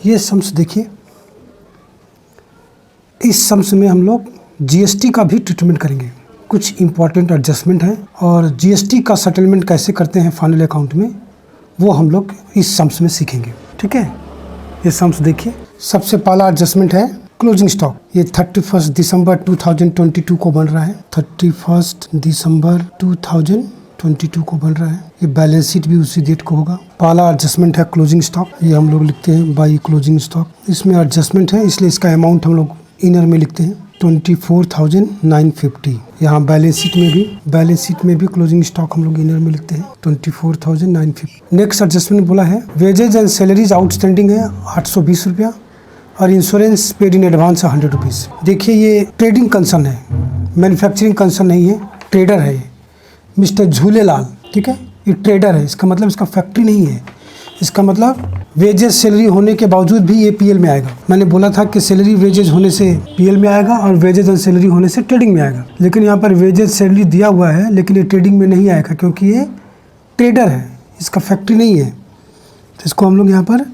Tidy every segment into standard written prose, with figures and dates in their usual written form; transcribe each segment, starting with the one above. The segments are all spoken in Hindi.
ये सम्स देखिए, इस सम्स में हम लोग जीएसटी का भी ट्रीटमेंट करेंगे। कुछ इंपॉर्टेंट एडजस्टमेंट है और जीएसटी का सेटलमेंट कैसे करते हैं फाइनल अकाउंट में, वो हम लोग इस सम्स में सीखेंगे। ठीक है, ये सम्स देखिए। सबसे पहला एडजस्टमेंट है क्लोजिंग स्टॉक। ये 31 दिसंबर 2022 को बन रहा है। 31 दिसंबर 2022 को बन रहा है। ये बैलेंस शीट भी उसी डेट को होगा। पहला एडजस्टमेंट है क्लोजिंग स्टॉक। ये हम लोग लिखते हैं बाई क्लोजिंग स्टॉक। इसमें एडजस्टमेंट है, इसलिए इसका अमाउंट हम लोग इनर में लिखते हैं 24,950। यहाँ बैलेंस शीट में भी क्लोजिंग स्टॉक हम लोग इनर में लिखते हैं 24,950। नेक्स्ट एडजस्टमेंट बोला है वेजेज एंड सैलरीज आउटस्टैंडिंग है 820 रुपया और insurance paid in advance 100 rupees. देखिए ये ट्रेडिंग कंसर्न है, मैन्युफैक्चरिंग कंसर्न नहीं है, ट्रेडर है ये मिस्टर झूलेलाल। ठीक है, ये ट्रेडर है, इसका मतलब इसका फैक्ट्री नहीं है। इसका मतलब वेजेज सैलरी होने के बावजूद भी ये पीएल में आएगा। मैंने बोला था कि सैलरी वेजेज होने से पीएल में आएगा और वेजेज एंड सैलरी होने से ट्रेडिंग में आएगा, लेकिन यहाँ पर वेजेज सैलरी दिया हुआ है लेकिन ये ट्रेडिंग में नहीं आएगा क्योंकि ये ट्रेडर है, इसका फैक्ट्री नहीं है। तो इसको हम लोग यहाँ पर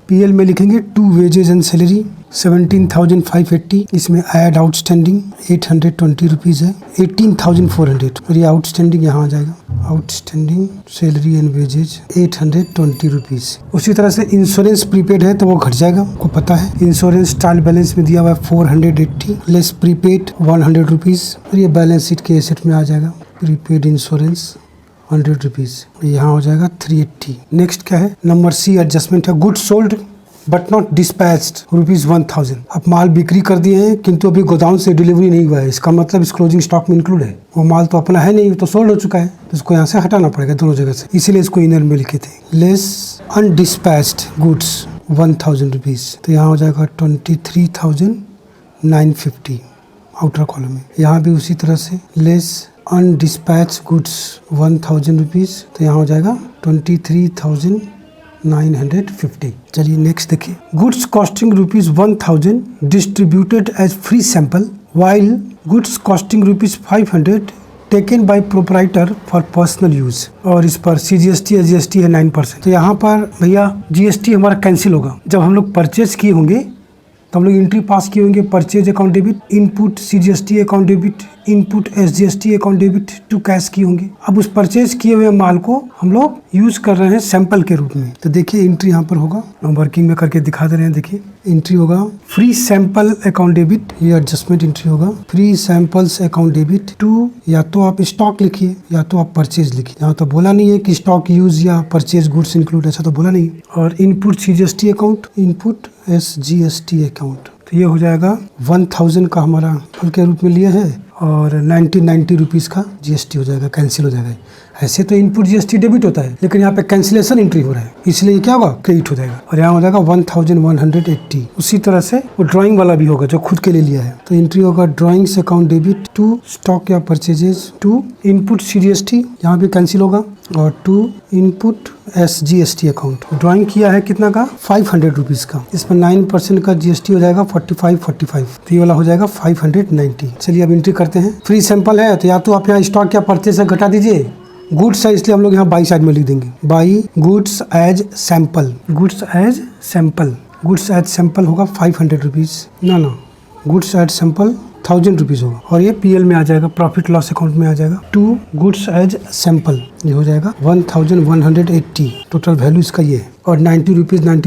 पीएल में लिखेंगे टू वेजेज एंड सैलरी 17,580। इसमें ऐड आउटस्टैंडिंग 820 रुपीज़ है 18,400 और ये आउटस्टैंडिंग यहाँ आ जाएगा। Outstanding salary and wages 820 rupees. उसी तरह से इंश्योरेंस प्रीपेड है तो वो घट जाएगा, आपको पता है। इंश्योरेंस ट्रायल बैलेंस में दिया हुआ है 480 लेस प्रीपेड 100 रुपीज़ और ये बैलेंस शीट के एसेट में आ जाएगा। प्रीपेड इंश्योरेंस 100 रुपीज़, यहाँ हो जाएगा 380। नेक्स्ट क्या है, नंबर सी एडजस्टमेंट है goods sold but not dispatched ₹1000। अब माल बिक्री कर दिए हैं किंतु अभी गोदाम से डिलीवरी नहीं हुआ है, इसका मतलब इस क्लोजिंग स्टॉक में इंक्लूड है। वो माल तो अपना है नहीं, तो सोल्ड हो चुका है, तो इसको यहाँ से हटाना पड़ेगा दोनों जगह से, इसीलिए इसको इनर में लिखे थे। लेस अनडिस्पैच्ड गुड्स 1000 रुपीज़, तो यहाँ हो जाएगा 23,950 आउटर कॉलम में। यहाँ भी उसी तरह से लेस अनडिस्पैच गुड्स 1000 रुपीज़, तो यहाँ हो जाएगा 23,950। चलिए नेक्स्ट देखिए, goods costing ₹1000 distributed as free sample while goods costing ₹500 taken by proprietor for personal use. और इस पर CGST या GST है 9%। तो यहाँ पर भैया GST हमारा कैंसिल होगा। जब हम लोग परचेज किए होंगे तो हम लोग एंट्री पास किए होंगे, purchase account debit, input CGST account debit, input SGST account debit to cash किए होंगे। अब उस परचेज किए हुए माल को हम लोग यूज कर रहे हैं सैंपल के रूप में। तो देखिए एंट्री यहाँ पर होगा, हम वर्किंग में करके दिखा दे रहे हैं। देखिए एंट्री होगा फ्री सैंपल अकाउंट डेबिट, ये एडजस्टमेंट एंट्री होगा free samples account debit to, या तो आप स्टॉक लिखिए या तो आप परचेज लिखिए। यहाँ तो बोला नहीं है कि स्टॉक यूज या परचेज गुड्स इंक्लूड, ऐसा तो बोला नहीं। और input CGST account, input SGST account, तो ये हो जाएगा 1000 का हमारा फल के रूप में लिया है और 90 रुपीज़ का GST हो जाएगा, कैंसिल हो जाएगा। ऐसे तो इनपुट GST डेबिट होता है, लेकिन यहाँ पे कैंसिलेशन एंट्री हो रहा है, इसलिए क्या होगा, क्रेडिट हो जाएगा और यहाँ हो जाएगा 1180। उसी तरह से वो ड्राइंग वाला भी होगा जो खुद के लिए लिया है, तो एंट्री होगा drawings account debit to stock या परचेजेस टू इनपुट CGST, यहाँ भी कैंसिल होगा, और to input SGST account. Drawing किया है कितना का, 500 रुपीज़ का, इसमें 9% का GST हो जाएगा 45, तो ये वाला हो जाएगा 590। चलिए अब एंट्री करते हैं। फ्री सैंपल है तो या तो आप यहाँ स्टॉक या परचेज से घटा दीजिए, गुड्स है इसलिए हम लोग यहाँ बाई साइड में लिख देंगे, by goods as sample. Goods as sample होगा 500 रुपीज़, ना गुड्स एज सैंपल 1000 रुपीज़ होगा और ये PL में आ जाएगा, प्रॉफिट लॉस अकाउंट में आ जाएगा। टू गुड्स एज सैंपल, ये हो जाएगा 1180, टोटल वैल्यू इसका ये है। और 90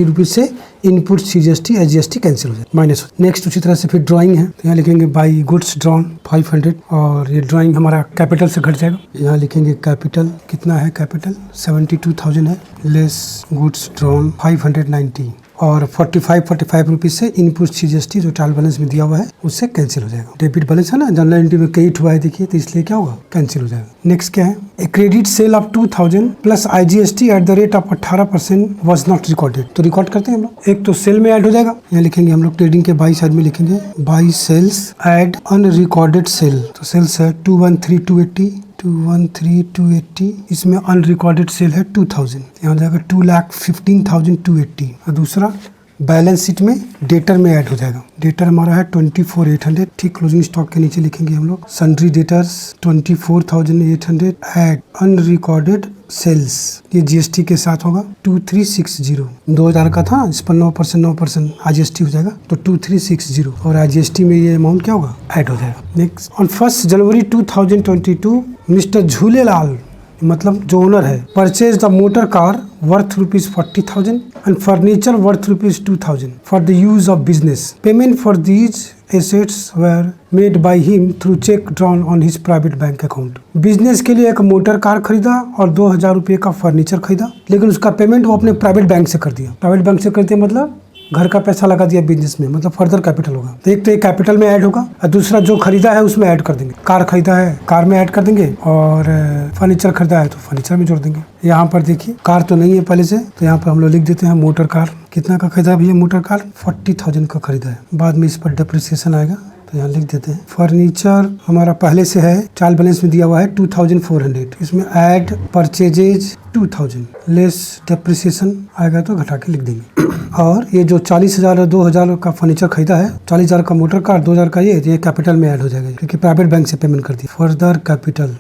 रुपीज़ से इनपुट CGST SGST कैंसिल हो जाए, माइनस हो। नेक्स्ट उसी तरह से फिर ड्राइंग है, तो यहाँ लिखेंगे बाई गुड्स ड्रॉन 500 और ये ड्राइंग हमारा कैपिटल से घट जाएगा। यहाँ लिखेंगे कैपिटल, कितना है कैपिटल, 72,000 है, लेस गुड्स ड्रॉन 590 और 45 रुपीज़ से इनपुट CGST जो ट्रायल बैलेंस में दिया हुआ है उससे कैंसिल हो जाएगा। डेबिट बैलेंस है ना, जनरल एंट्री में क्रेडिट हुआ है देखिए, तो इसलिए क्या होगा, कैंसिल हो जाएगा। नेक्स्ट क्या है, a credit sale of 2000 plus IGST at the rate of 18% was not recorded. तो रिकॉर्ड करते हैं हम लोग, एक तो सेल में ऐड हो जाएगा, यहाँ लिखेंगे हम लोग ट्रेडिंग के बाई साइड में लिखेंगे by sales add unrecorded sale, तो सेल्स है 213,280, इसमें अनरिकॉर्डेड सेल है 2000, यहाँ जाएगा 2,15,280। और दूसरा बैलेंस शीट में डेटर में ऐड हो जाएगा, डेटर हमारा है 24,800, ठीक क्लोजिंग स्टॉक के नीचे लिखेंगे हम लोग sundry debtors 24,800 add unrecorded sales, ये जीएसटी के साथ होगा 2360। 2000 का था, इस पर 9% आईजीएसटी हो जाएगा, तो 2360 और आईजीएसटी में ये अमाउंट क्या होगा, ऐड हो जाएगा। Next, on 1 January 2022 mister Jhulelal, मतलब जो ओनर है, purchase the motor car worth ₹40,000 and furniture worth ₹2,000 for the use of business. Payment for these assets were made by him through check drawn on his private bank account। Business के लिए एक मोटर कार खरीदा और 2000 रुपये का फर्नीचर खरीदा, लेकिन उसका पेमेंट वो अपने प्राइवेट बैंक से कर दिया। प्राइवेट बैंक से कर दिया मतलब घर का पैसा लगा दिया बिजनेस में, मतलब फर्दर कैपिटल होगा। तो एक तो ये कैपिटल में ऐड होगा और दूसरा जो खरीदा है उसमें ऐड कर देंगे। कार खरीदा है, कार में ऐड कर देंगे, और फर्नीचर खरीदा है तो फर्नीचर में जोड़ देंगे। यहाँ पर देखिए कार तो नहीं है पहले से, तो यहाँ पर हम लोग लिख देते हैं मोटर कार। कितना का खरीदा भैया मोटर कार? 40,000 का खरीदा है। बाद में इस पर डिप्रिसिएशन आएगा तो यहाँ लिख देते हैं। फर्नीचर हमारा पहले से है, ट्रायल बैलेंस में दिया हुआ है 2400, इसमें ऐड परचेजेज 2000 लेस डिप्रिसिएशन आएगा तो घटा के लिख देंगे। और ये जो 40,000 और 2,000 का फर्नीचर खरीदा है, 40,000 का मोटर कार, 2,000 का ये कैपिटल में ऐड हो जाएगा क्योंकि प्राइवेट बैंक से पेमेंट कर दी। Further capital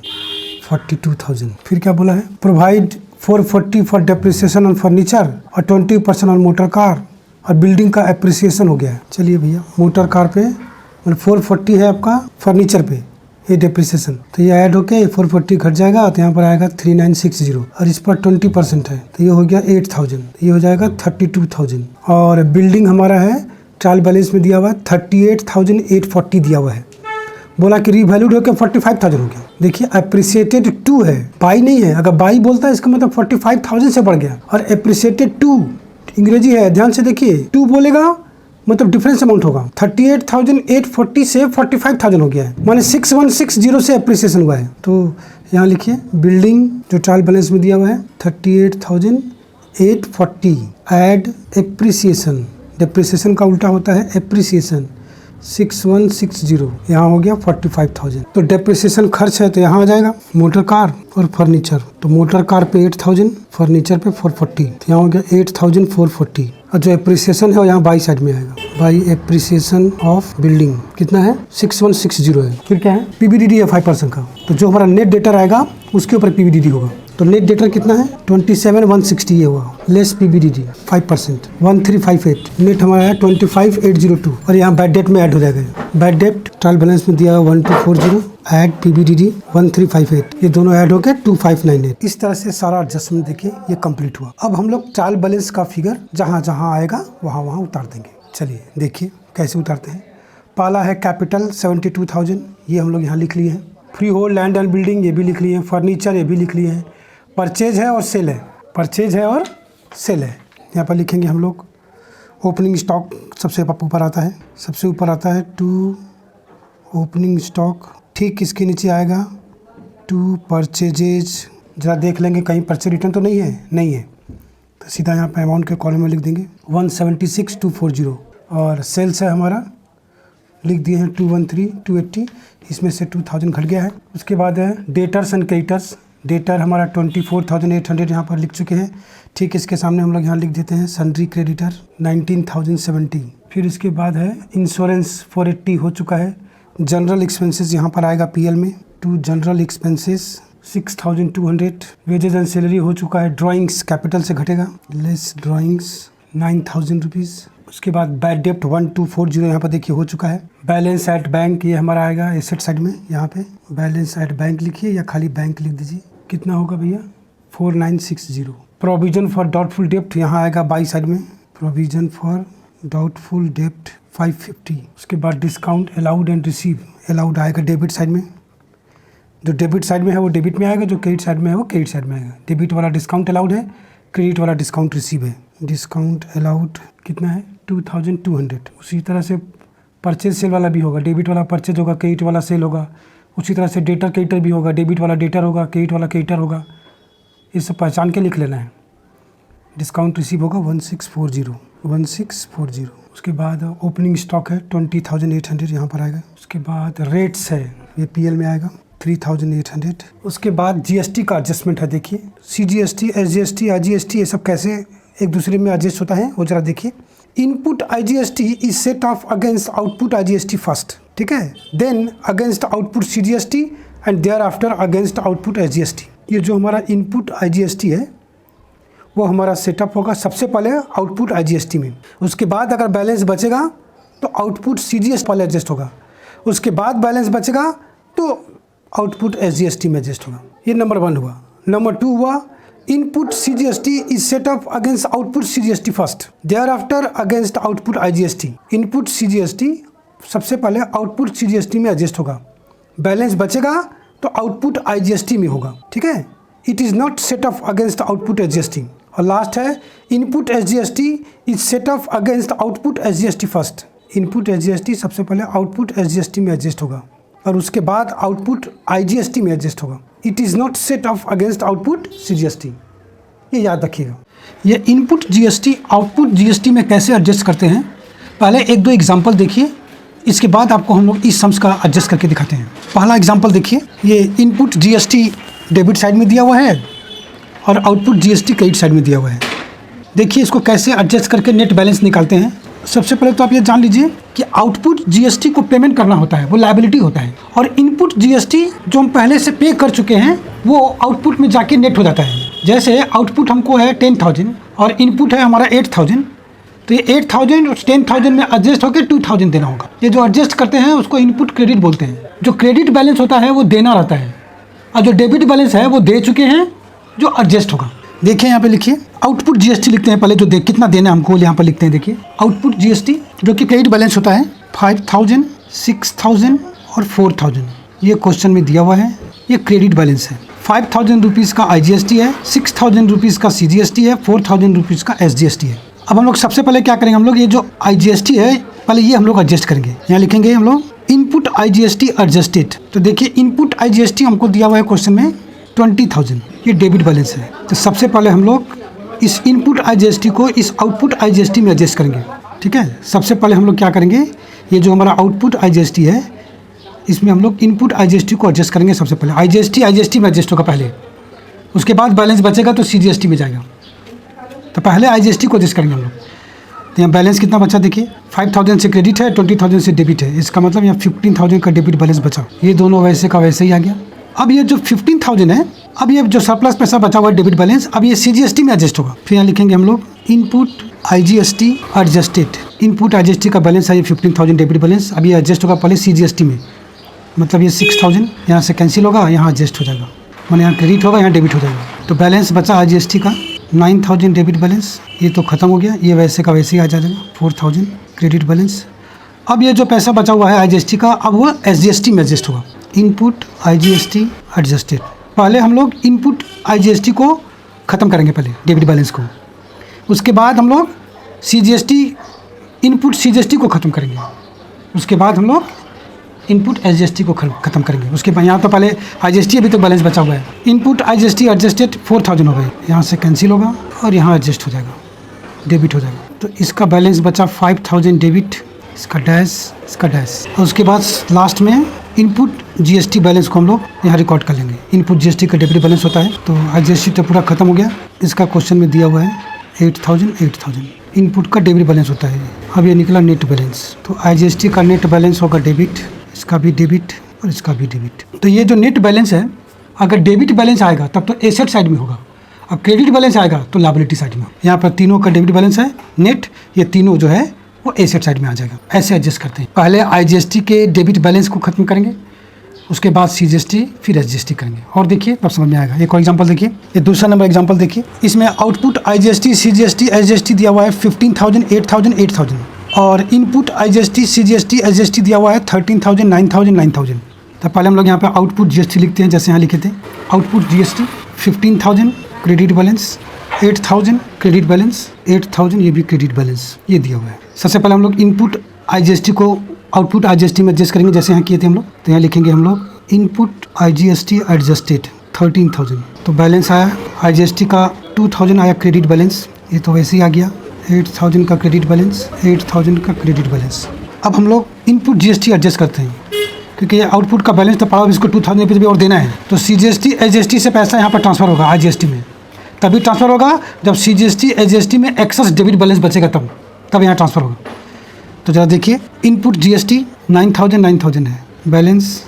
42,000। फिर क्या बोला है, provide 440 for depreciation on furniture और 20% ऑन मोटर कार, और बिल्डिंग का एप्रिसिएशन हो गया है। चलिए भैया मोटर कार पे 440 है आपका, फर्नीचर पे ये डिप्रिसिएशन, तो ये ऐड होके 440 घट जाएगा तो यहाँ पर आएगा 3960, और इस पर 20% है तो ये हो गया 8000, ये हो जाएगा 32,000। और बिल्डिंग हमारा है ट्रायल बैलेंस में दिया हुआ है 38,840 दिया हुआ है। बोला कि रीवैल्यूड होकर 45,000 हो गया। देखिए एप्रिसिएटेड 2 है, बाई नहीं है। अगर बाई बोलता है इसका मतलब 45,000 से बढ़ गया, और एप्रिसिएटेड 2 अंग्रेजी है, ध्यान से देखिए। 2 बोलेगा मतलब डिफरेंस अमाउंट होगा। 38,840 से 45,000 हो गया है, माने 6160 से एप्रिसिएशन हुआ है। तो यहाँ लिखिए बिल्डिंग जो ट्रायल बैलेंस में दिया हुआ है 38,840 ऐड एप्रिसिएशन, डिप्रिसिएशन का उल्टा होता है एप्रिसिएशन 6160, यहाँ हो गया 45,000। तो डेप्रिसिएशन खर्च है तो यहाँ आ जाएगा मोटर कार और फर्नीचर। तो मोटर कार पे 8,000, फर्नीचर पे 440, तो यहाँ हो गया 8,440। और जो एप्रिसिएशन है वो यहाँ बाई साइड में आएगा, बाई एप्रिसिएशन ऑफ बिल्डिंग कितना है 6160 है। फिर क्या है पीबीडीडी है 5% का, तो जो हमारा नेट डेटर आएगा उसके ऊपर पीबीडीडी होगा। तो नेट डेटर कितना है 27,160 ये हुआ, लेस पीबीडीडी 5% 1358। नेट हमारा है 25,802, और यहाँ बैड डेट में ऐड हो जाएगा। बैड डेट ट्रायल बैलेंस में दिया हुआ 1240, ऐड पीबीडीडी 1358, ये दोनों ऐड होकर 2598। इस तरह से सारा एडजस्टमेंट देखिए ये कंप्लीट हुआ। अब हम लोग ट्रायल बैलेंस का फिगर जहाँ जहाँ आएगा वहाँ वहाँ उतार देंगे। चलिए देखिए कैसे उतारते हैं। पहला है कैपिटल 72,000, ये हम लोग यहाँ लिख लिए हैं। Free hold land and building ये भी लिख लिए हैं। फर्नीचर ये भी लिख लिए हैं। परचेज है और सेल है, परचेज है और सेल है। यहाँ पर लिखेंगे हम लोग। ओपनिंग स्टॉक सबसे ऊपर आता है, सबसे ऊपर आता है 2 ओपनिंग स्टॉक, ठीक इसके नीचे आएगा 2 परचेजेज। जरा देख लेंगे कहीं परचेज रिटर्न तो नहीं है, नहीं है, तो सीधा यहाँ पे अमाउंट के कॉलम में लिख देंगे 176,240। और सेल्स है हमारा, लिख दिए हैं 213,280, इसमें से 2000 घट गया है। उसके बाद है डेटर्स एंड क्रेडिटर्स। डेटर हमारा 24,800 यहाँ पर लिख चुके हैं। ठीक इसके सामने हम लोग यहाँ लिख देते हैं सन्ड्री क्रेडिटर 19,070। फिर इसके बाद है इंश्योरेंस 480 हो चुका है। जनरल एक्सपेंसेस यहाँ पर आएगा पीएल में, to general expenses 6,200। Wages and salary हो चुका है। ड्राइंग्स कैपिटल से घटेगा, लेस ड्राइंग्स 9,000 रुपीज़। उसके बाद बैड डेप्ट 1240 यहाँ पर देखिए हो चुका है। बैलेंस एट बैंक ये हमारा आएगा एसेट साइड में, यहाँ पे बैलेंस एट बैंक लिखिए या खाली बैंक लिख दीजिए। कितना होगा भैया 4960। प्रोविजन फॉर डाउटफुल डेप्ट यहाँ आएगा बाई साइड में, प्रोविजन फॉर डाउटफुल डेप्ट 550। उसके बाद discount allowed and receive, allowed आएगा डेबिट साइड में। जो डेबिट साइड में है वो डेबिट में आएगा, जो क्रेडिट साइड में है वो क्रेडिट साइड में आएगा। डेबिट वाला डिस्काउंट अलाउड है, क्रेडिट वाला डिस्काउंट रिसीव है। डिस्काउंट अलाउड कितना है 2200। उसी तरह से परचेज सेल वाला भी होगा, डेबिट वाला परचेज होगा, क्रेडिट वाला सेल होगा। उसी तरह से डेटर क्रेडिटर भी होगा, डेबिट वाला डेटर होगा, क्रेडिट वाला क्रेडिटर होगा। ये सब पहचान के लिख लेना है। डिस्काउंट रिसीव होगा 1640। उसके बाद ओपनिंग स्टॉक है 20,800 यहाँ पर आएगा। उसके बाद रेट्स है, ये पीएल में आएगा 3,800। उसके बाद जीएसटी का एडजस्टमेंट है। देखिए सीजीएसटी, एसजीएसटी, आईजीएसटी ये सब कैसे एक दूसरे में एडजस्ट होता है वो जरा देखिए। Input IGST is set off against output IGST first, ठीक है, then against output CGST and thereafter against output SGST. ये जो हमारा इनपुट IGST है वो हमारा सेटअप होगा सबसे पहले आउटपुट IGST में। उसके बाद अगर बैलेंस बचेगा तो आउटपुट CGST पहले एडजस्ट होगा, उसके बाद बैलेंस बचेगा तो आउटपुट SGST में एडजस्ट होगा। ये नंबर 1 हुआ। नंबर 2 हुआ input CGST is set up against output CGST first, thereafter against output IGST। Input CGST सबसे पहले आउटपुट CGST में एडजस्ट होगा, बैलेंस बचेगा तो आउटपुट IGST में होगा, ठीक है। It is not set up against output SGST। और लास्ट है input SGST is set up against output SGST first. Input SGST सबसे पहले आउटपुट SGST में एडजस्ट होगा और उसके बाद आउटपुट IGST में एडजस्ट होगा। It is not set up against output CGST, ये याद रखिएगा। ये इनपुट GST आउटपुट GST में कैसे एडजस्ट करते हैं, पहले 1-2 एग्जांपल देखिए, इसके बाद आपको हम लोग इस सम्स का एडजस्ट करके दिखाते हैं। पहला एग्जांपल देखिए, ये इनपुट GST डेबिट साइड में दिया हुआ है और आउटपुट GST क्रेडिट साइड में दिया हुआ है। देखिए इसको कैसे एडजस्ट करके नेट बैलेंस निकालते हैं। सबसे पहले तो आप ये जान लीजिए कि आउटपुट GST को पेमेंट करना होता है, वो लायबिलिटी होता है, और इनपुट GST जो हम पहले से पे कर चुके हैं वो आउटपुट में जाके नेट हो जाता है। जैसे आउटपुट हमको है 10,000 और इनपुट है हमारा 8,000, तो ये 8,000 और 10,000 में एडजस्ट होकर 2,000 देना होगा। ये जो एडजस्ट करते हैं उसको इनपुट क्रेडिट बोलते हैं। जो क्रेडिट बैलेंस होता है वो देना रहता है और जो डेबिट बैलेंस है वो दे चुके हैं, जो एडजस्ट होगा। देखिए यहाँ पे लिखिए आउटपुट GST लिखते हैं पहले, जो कितना देना है हमको यहाँ पर लिखते हैं। देखिए आउटपुट GST जो कि क्रेडिट बैलेंस होता है 5,000, 6,000 और 4,000, ये क्वेश्चन में दिया हुआ है। ये क्रेडिट बैलेंस है। 5,000 रुपीज़ का IGST है, 6,000 रुपीज़ का CGST है, 4,000 रुपीज़ का SGST है। अब हम लोग सबसे पहले क्या करेंगे, हम लोग ये जो IGST है पहले ये हम लोग एडजस्ट करेंगे। यहाँ लिखेंगे हम लोग इनपुट IGST एडजस्टेड। तो देखिए इनपुट IGST हमको दिया हुआ है क्वेश्चन में 20,000, ये डेबिट बैलेंस है। तो सबसे पहले हम लोग इस इनपुट IGST को इस आउटपुट IGST में एडजस्ट करेंगे, ठीक है। सबसे पहले हम लोग क्या करेंगे, ये जो हमारा आउटपुट IGST है इसमें हम लोग इनपुट IGST को एडजस्ट करेंगे। सबसे पहले IGST में एडजस्ट होगा पहले, उसके बाद बैलेंस बचेगा तो CGST में जाएगा। तो पहले IGST को एडजस्ट करेंगे हम लोग। तो यहाँ बैलेंस कितना बचा देखिए, 5,000 से क्रेडिट है, 20,000 से डेबिट है। इसका मतलब यहाँ 15,000 का डेबिट बैलेंस बचा। ये दोनों वैसे का वैसे ही आ गया। अब ये जो 15,000 है, अब ये जो सरप्लस पैसा बचा हुआ है डेबिट बैलेंस, अब ये CGST में एडजस्ट होगा। फिर यहाँ लिखेंगे हम लोग input IGST adjusted. Input IGST का बैलेंस है ये 15,000 डेबिट बैलेंस, अब ये एडजस्ट होगा पहले CGST में। मतलब ये 6,000 यहाँ से कैंसिल होगा, यहाँ एडजस्ट हो जाएगा, मैंने यहाँ क्रेडिट होगा, यहाँ डेबिट हो जाएगा। तो बैलेंस बचा IGST का 9,000 डेबिट बैलेंस, ये तो ख़त्म हो गया, ये वैसे का वैसे ही आ जाएगा 4,000 क्रेडिट बैलेंस। अब ये जो पैसा बचा हुआ है IGST का, अब वो SGST में एडजस्ट होगा। Input IGST adjusted. पहले हम लोग इनपुट IGST को ख़त्म करेंगे पहले डेबिट बैलेंस को, उसके बाद हम लोग CGST इनपुट CGST को ख़त्म करेंगे, उसके बाद हम लोग इनपुट SGST को ख़त्म करेंगे। उसके बाद यहाँ तो पहले IGST अभी तक बैलेंस बचा हुआ है। इनपुट IGST एडजस्टेड 4,000 हो गए, यहाँ से कैंसिल होगा और यहाँ एडजस्ट हो जाएगा, डेबिट हो जाएगा। तो इसका बैलेंस बचा 5,000 डेबिट, इसका डैश, इसका डैश। और उसके बाद लास्ट में इनपुट GST बैलेंस को हम लोग यहाँ रिकॉर्ड कर लेंगे। इनपुट GST का डेबिट बैलेंस होता है, तो IGST तो पूरा ख़त्म हो गया। इसका क्वेश्चन में दिया हुआ है 8,000 इनपुट का डेबिट बैलेंस होता है। अब ये निकला नेट बैलेंस, तो IGST का नेट बैलेंस होगा डेबिट, इसका भी डेबिट और इसका भी डेबिट। तो ये जो नेट बैलेंस है, अगर डेबिट बैलेंस आएगा तब तो एसेट साइड में होगा, अब क्रेडिट बैलेंस आएगा तो लायबिलिटी साइड में। यहाँ पर तीनों का डेबिट बैलेंस है नेट, ये तीनों जो है वो एसेट साइड में आ जाएगा। ऐसे एडजस्ट करते हैं, पहले IGST के डेबिट बैलेंस को ख़त्म करेंगे, उसके बाद CGST, फिर SGST करेंगे। और देखिए तब समझ में आएगा। एक और एग्जांपल देखिए, ये दूसरा नंबर एग्जांपल देखिए। इसमें आउटपुट IGST, CGST, SGST दिया हुआ है 15,000, 8,000, 8,000 और इनपुट IGST, CGST, SGST दिया हुआ है 13,000, 9,000, 9,000। तो पहले हम लोग यहाँ पे आउटपुट GST लिखते हैं, जैसे यहाँ लिखे थे output GST 15,000 credit balance, 8,000 credit balance, 8,000 ये भी क्रेडिट बैलेंस, ये दिया हुआ है। सबसे पहले हम लोग इनपुट IGST को आउटपुट IGST में एडजस्ट करेंगे, जैसे यहाँ किए थे हम लोग। तो यहाँ लिखेंगे हम लोग इनपुट IGST एडजस्टेड 13,000। तो बैलेंस आया IGST का 2,000 आया क्रेडिट बैलेंस, ये तो वैसे ही आ गया। 8,000 का क्रेडिट बैलेंस, 8,000 का क्रेडिट बैलेंस। अब हम लोग इनपुट GST एडजस्ट करते हैं, क्योंकि ये आउटपुट का बैलेंस तो पड़ा, इसको 2,000 रुपये भी और देना है। तो CGST SGST से पैसा यहाँ पर ट्रांसफ़र होगा IGST में, तभी ट्रांसफ़र होगा जब CGST SGST में एक्सेस डेबिट बैलेंस बचेगा, तब यहाँ ट्रांसफ़र होगा। तो ज़रा देखिए, इनपुट GST 9,000 है, बैलेंस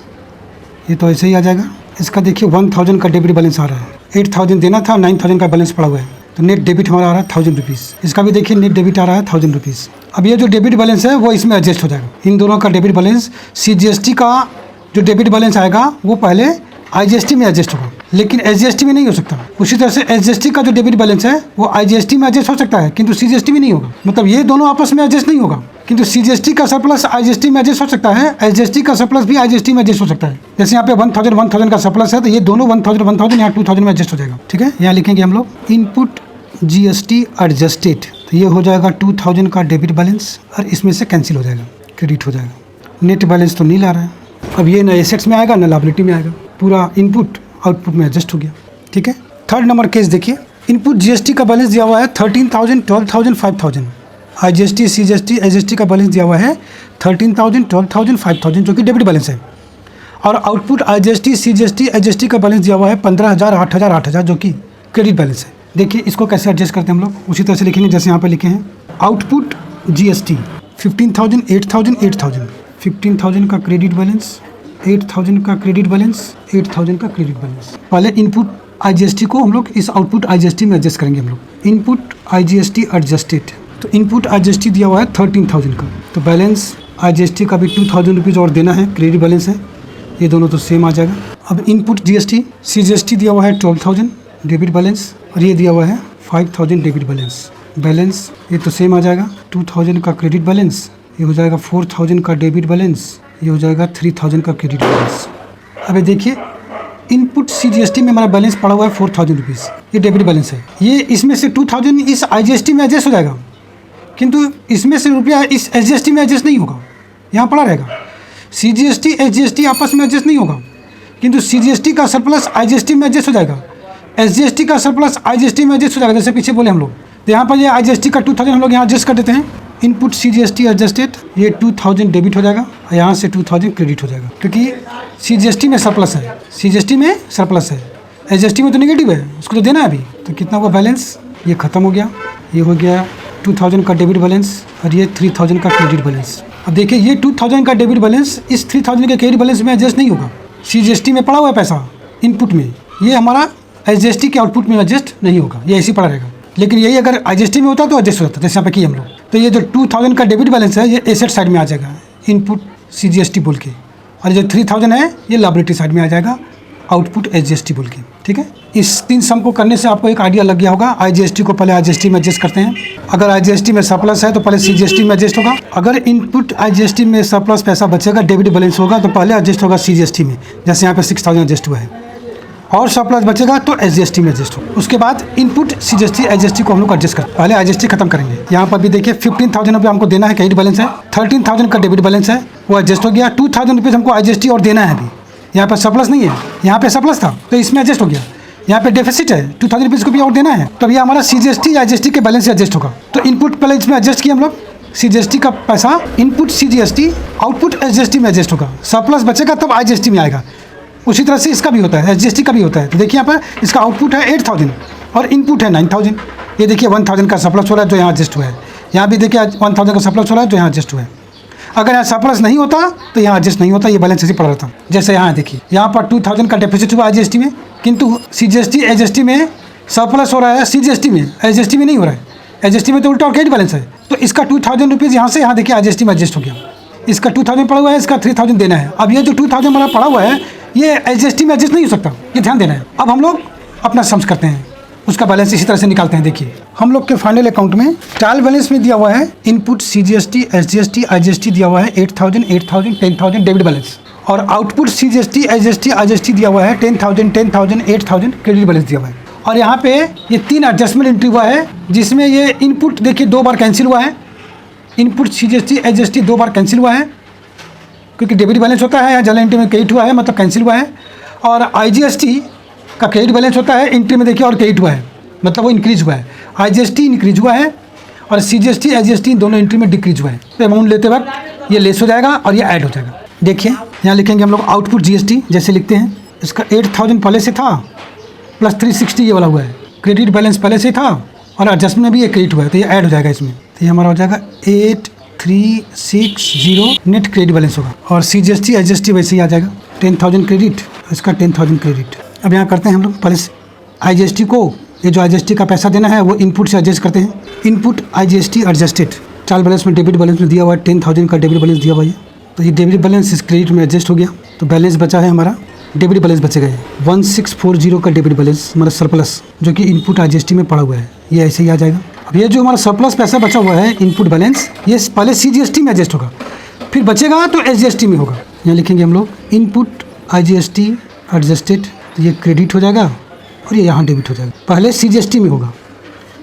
ये तो ऐसे ही आ जाएगा। इसका देखिए 1000 का डेबिट बैलेंस आ रहा है, 8000 देना था, 9000 का बैलेंस पड़ा हुआ है, तो नेट डेबिट हमारा आ रहा है 1000 रुपीज़। इसका भी देखिए नेट डेबिट आ रहा है 1000 रुपीज़। अब ये जो डेबिट बैलेंस है वो इसमें एडजस्ट हो जाएगा, इन दोनों का डेबिट बैलेंस। CGST का जो डेबिट बैलेंस आएगा वो पहले IGST में एडजस्ट होगा, लेकिन SGST में नहीं हो सकता। उसी तरह से SGST का जो डेबिट बैलेंस है वो IGST में एडजस्ट हो सकता है, किंतु CGST में नहीं होगा। मतलब ये दोनों आपस में एडजस्ट नहीं होगा, किंतु CGST का सरप्लस IGST में एडजस्ट हो सकता है, SGST का सरप्लस भी IGST में एडजस्ट हो सकता है। जैसे यहाँ पे 1000 का सरप्लस है, तो ये दोनों 1000 यहाँ 2000 में एडजस्ट हो जाएगा। ठीक है, यहाँ लिखेंगे हम लोग इनपुट GST एडजस्टेड, तो ये हो जाएगा 2000 का डेबिट बैलेंस और इसमें से कैंसिल हो जाएगा, क्रेडिट हो जाएगा। नेट बैलेंस तो नील आ रहा है। अब ये ना एसेट्स में आएगा ना लायबिलिटी में आएगा, पूरा इनपुट आउटपुट में एडजस्ट हो गया। ठीक है, थर्ड नंबर केस देखिए, इनपुट GST का बैलेंस दिया हुआ है 13,000, 12,000, 5,000। IGST, CGST, SGST का बैलेंस दिया हुआ है 13,000, 12,000, 5,000 जो कि डेबिट बैलेंस है, और आउटपुट IGST, CGST, SGST का बैलेंस दिया हुआ है 15,000, 8,000, 8,000 जो कि क्रेडिट बैलेंस है। देखिए इसको कैसे एडजस्ट करते हैं हम लोग, उसी तरह से लिखेंगे जैसे यहाँ पे लिखे हैं। आउटपुट GST 15,000, 8,000, 8,000, 15,000 का क्रेडिट बैलेंस, 8,000 का क्रेडिट बैलेंस, 8,000 का क्रेडिट बैलेंस। पहले इनपुट IGST को हम लोग इस आउटपुट IGST में एडजस्ट करेंगे हम लोग। इनपुट IGST एडजस्टेड, तो इनपुट IGST दिया हुआ है 13,000 का, तो बैलेंस IGST का भी 2,000 रुपीज़ और देना है, क्रेडिट बैलेंस है, ये दोनों तो सेम आ जाएगा। अब इनपुट GST, CGST दिया हुआ है 12,000 डेबिट बैलेंस, और ये दिया हुआ है 5,000 डेबिट बैलेंस। बैलेंस ये तो सेम आ जाएगा, 2,000 का क्रेडिट बैलेंस, ये हो जाएगा 4,000 का डेबिट बैलेंस, ये हो जाएगा 3,000 का क्रेडिट बैलेंस। अब देखिए इनपुट CGST में हमारा बैलेंस पड़ा हुआ है 4,000 रुपीज़, ये डेबिट बैलेंस है। ये इसमें से 2,000 इस IGST में एडजस्ट हो जाएगा, किंतु इसमें से रुपया इस SGST में एडजस्ट नहीं होगा, यहाँ पड़ा रहेगा। CGST SGST आपस में एडजस्ट नहीं होगा, किंतु CGST का सरप्लस IGST में एडजस्ट हो जाएगा, SGST का सरप्लस IGST में एडजस्ट हो जाएगा। जैसे पीछे बोले हम लोग, तो यहाँ पर ये IGST का 2,000 हम लोग यहाँ एडजस्ट कर देते हैं। इनपुट CGST एडजस्टेड, ये 2,000 डेबिट हो जाएगा और यहाँ से 2,000 क्रेडिट हो जाएगा, क्योंकि CGST में सरप्लस है, CGST में सरप्लस है, SGST में तो नेगेटिव है, उसको तो देना है अभी। तो कितना हुआ बैलेंस, ये ख़त्म हो गया, ये हो गया 2,000 का डेबिट बैलेंस और ये 3,000 का क्रेडिट बैलेंस। अब देखिए ये 2,000 का डेबिट बैलेंस इस 3,000 के क्रेडिट बैलेंस में एडजस्ट नहीं होगा, CGST में पड़ा हुआ है पैसा इनपुट में, ये हमारा SGST के आउटपुट में एडजस्ट नहीं होगा, ये ऐसे ही पड़ा रहेगा। लेकिन यही अगर IGST में होता तो एडजस्ट हो जाता, जैसे यहाँ पे किए हम लोग। तो ये जो 2,000 का डेबिट बैलेंस है ये एसेट साइड में आ जाएगा इनपुट CGST बोल के, और जो 3,000 है ये लायबिलिटी साइड में आ जाएगा आउटपुट SGST बोल के। ठीक है, इस 3 सम को करने से आपको एक आइडिया लग गया होगा। IGST को पहले IGST में एडजस्ट करते हैं, अगर IGST में सरप्लस है तो पहले CGST में एडजस्ट होगा, अगर इनपुट IGST में सरप्लस पैसा बचेगा डेबिट बैलेंस होगा तो पहले एडजस्ट होगा CGST में, जैसे यहाँ पे 6,000 एडजस्ट हुआ है, और सरप्लस बचेगा तो SGST में एडजस्ट होगा। उसके बाद इनपुट CGST SGST को हम लोग एडजस्ट करते हैं, पहले IGST खत्म करेंगे। यहाँ पर भी देखिए 15,000 रुपये हमको देना है, क्रेडिट बैलेंस है, 13,000 का डेबिट बैलेंस है, वो एडजस्ट हो गया। 2,000 रुपीज़ हमको IGST और देना है अभी, यहाँ पर सरप्लस नहीं है, यहाँ पे सरप्लस था तो इसमें एडजस्ट हो गया। यहाँ पे डेफिसिट है, 2,000 रुपीज़ को भी और देना है, तो ये हमारा CGST IGST के बैलेंस से एडजस्ट होगा। तो इनपुट पहले इसमें एडजस्ट किया हम लोग, CGST का पैसा इनपुट CGST आउटपुट SGST में एडजस्ट होगा, सरप्लस बचेगा तब IGST में आएगा। उसी तरह से इसका भी होता है, SGST का भी होता है। तो देखिए यहाँ पर इसका आउटपुट है 8,000 और इनपुट है 9,000। ये देखिए 1,000 का सरप्लस हो रहा है जो यहाँ एडजस्ट हुआ है, यहाँ भी देखिए 1,000 का सरप्लस हो रहा है जो यहाँ एडजस्ट हुआ है। अगर यहाँ सरप्लस नहीं होता तो यहाँ एडजस्ट नहीं होता, ये बैलेंस ऐसे पड़ा रहता। जैसे यहाँ देखिए यहाँ पर 2,000 का डेफिसिट हुआ IGST में, किंतु CGST SGST में सरप्लस हो रहा है, CGST में SGST में नहीं हो रहा है, SGST में तो उल्टा और क्रेडिट बैलेंस है। तो इसका 2,000 रुपीज़ यहाँ से यहाँ देखिए IGST में एडजस्ट हो गया, इसका 2,000 पड़ा हुआ है, इसका 3,000 देना है। अब ये जो 2,000 हमारा पड़ा हुआ है ये SGST में एडजस्ट नहीं हो सकता, ये ध्यान देना है। अब हम लोग अपना सम्स करते हैं, उसका बैलेंस इसी तरह से निकालते हैं। देखिए हम लोग के फाइनल अकाउंट में ट्रायल बैलेंस में दिया हुआ है इनपुट CGST SGST IGST दिया हुआ है 8,000 8,000 10,000 डेबिट बैलेंस, और आउटपुट CGST SGST IGST दिया हुआ है 10,000 10,000 8,000 क्रेडिट बैलेंस दिया हुआ है। और यहाँ पे ये 3 एडजस्टमेंट एंट्री हुआ है, जिसमें ये इनपुट देखिए 2 बार कैंसिल हुआ है, इनपुट CGST SGST 2 बार कैंसिल हुआ है, क्योंकि डेबिट बैलेंस होता है, यहाँ जनरल एंट्री में क्रेडिट हुआ है मतलब कैंसिल हुआ है, और IGST का क्रेडिट बैलेंस होता है, एंट्री में देखिए और क्रेडिट हुआ है मतलब वो इंक्रीज हुआ है, IGST इंक्रीज हुआ है और CGST SGST दोनों एंट्री में डिक्रीज हुआ है। तो अमाउंट लेते वक्त ये लेस हो जाएगा और ये ऐड हो जाएगा। देखिए यहाँ लिखेंगे हम लोग आउटपुट GST, जैसे लिखते हैं इसका 8,000 पहले से था प्लस 360 ये वाला हुआ है, क्रेडिट बैलेंस पहले से था और एडजस्टमेंट में भी ये क्रेडिट हुआ है, तो ये ऐड हो जाएगा इसमें। तो ये हमारा हो जाएगा 8,360 नेट क्रेडिट बैलेंस होगा, और CGST SGST वैसे ही आ जाएगा 10,000 क्रेडिट इसका 10,000 क्रेडिट। अब यहाँ करते हैं हम लोग पहले IGST को, ये जो IGST का पैसा देना है वो इनपुट से एडजस्ट करते हैं। Input IGST adjusted, trial balance में डेबिट बैलेंस में दिया हुआ है 10,000 का डेबिट बैलेंस दिया हुआ है। तो ये डेबिट बैलेंस इस क्रेडिट में एडजस्ट हो गया, तो बैलेंस बचा है हमारा, डेबिट बैलेंस बचेगा 1640 का डेबिट बैलेंस हमारा सरप्लस, जो कि इनपुट IGST में पड़ा हुआ है, ये ऐसे ही आ जाएगा। अब ये जो हमारा सरप्लस पैसा बचा हुआ है इनपुट बैलेंस, ये पहले CGST में एडजस्ट होगा, फिर बचेगा तो SGST में होगा। यहाँ लिखेंगे हम लोग इनपुट IGST एडजस्टेड, तो ये क्रेडिट हो जाएगा और ये यहाँ डेबिट हो जाएगा। पहले CGST में होगा,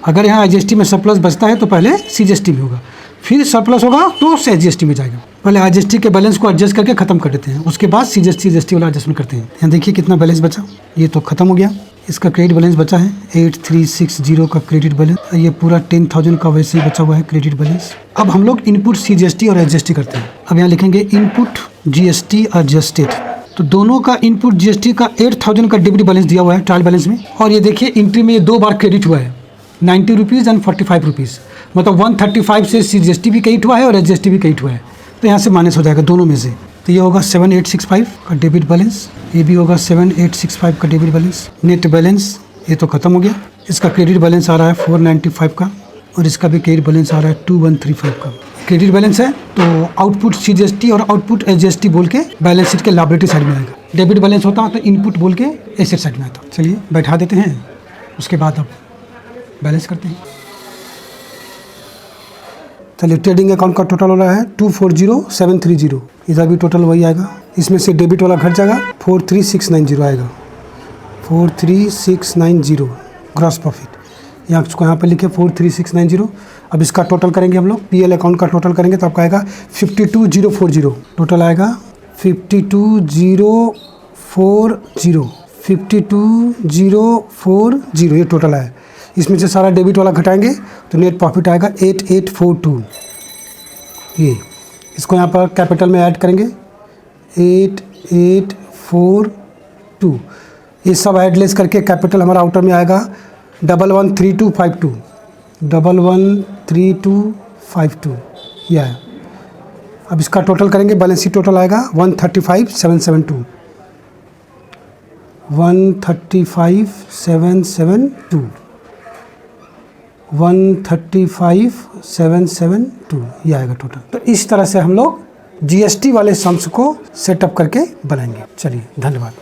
अगर यहाँ IGST में सरप्लस बचता है तो पहले CGST में होगा, फिर सरप्लस होगा तो SGST में जाएगा। पहले IGST के बैलेंस को एडजस्ट करके खत्म कर देते हैं, उसके बाद CGST वाला एडजस्टमेंट करते हैं। यहाँ देखिए कितना बैलेंस बचा, ये तो खत्म हो गया। इसका क्रेडिट बैलेंस बचा है 8360 का क्रेडिट बैलेंस, ये पूरा 10,000 का वैसे ही बचा हुआ है क्रेडिट बैलेंस। अब हम लोग इनपुट CGST और SGST करते हैं। अब यहाँ लिखेंगे इनपुट GST एडजस्टेड, तो दोनों का इनपुट GST का 8,000 का डेबिट बैलेंस दिया हुआ है ट्रायल बैलेंस में, और ये देखिए एंट्री में ये 2 बार क्रेडिट हुआ है, 90 रुपीज़ एंड 45 रुपीज़, मतलब 135 से CGST भी क्रेडिट हुआ है और SGST भी क्रेडिट हुआ है, तो यहाँ से माइनस हो जाएगा दोनों में से। तो ये होगा 7865 का डेबिट बैलेंस, ये भी होगा 7865 का डेबिट बैलेंस। नेट बैलेंस ये तो ख़त्म हो गया, इसका क्रेडिट बैलेंस आ रहा है 495 का, और इसका भी क्रेडिट बैलेंस आ रहा है 2135 का। क्रेडिट बैलेंस है तो आउटपुट CGST और आउटपुट SGST बोल के बैलेंस शीट के लायबिलिटी साइड में आएगा। डेबिट बैलेंस होता तो इनपुट बोल के एसेट साइड में आता। चलिए बैठा देते हैं, उसके बाद अब बैलेंस करते हैं। चलिए ट्रेडिंग अकाउंट का टोटल हो रहा है 240730, इधर भी टोटल वही आएगा। इसमें से डेबिट वाला घट जाएगा, 43690 आएगा, 43690 ग्रॉस प्रॉफिट। यहाँ पर लिखे 43690। अब इसका टोटल करेंगे हम लोग, PL अकाउंट का टोटल करेंगे तो आपका आएगा 52040, टोटल आएगा 52040, 52040 ये टोटल है। इसमें से सारा डेबिट वाला घटाएंगे तो नेट प्रॉफिट आएगा 8842। ये इसको यहाँ पर कैपिटल में ऐड करेंगे 8842, ये सब ऐड लेस करके कैपिटल हमारा आउटर में आएगा 113252, 113252 ये है। अब इसका टोटल करेंगे, बैलेंस शीट टोटल आएगा 135772, 135772, 135772 ये आएगा टोटल। तो इस तरह से हम लोग GST वाले सम्स को सेटअप करके बनाएंगे। चलिए धन्यवाद।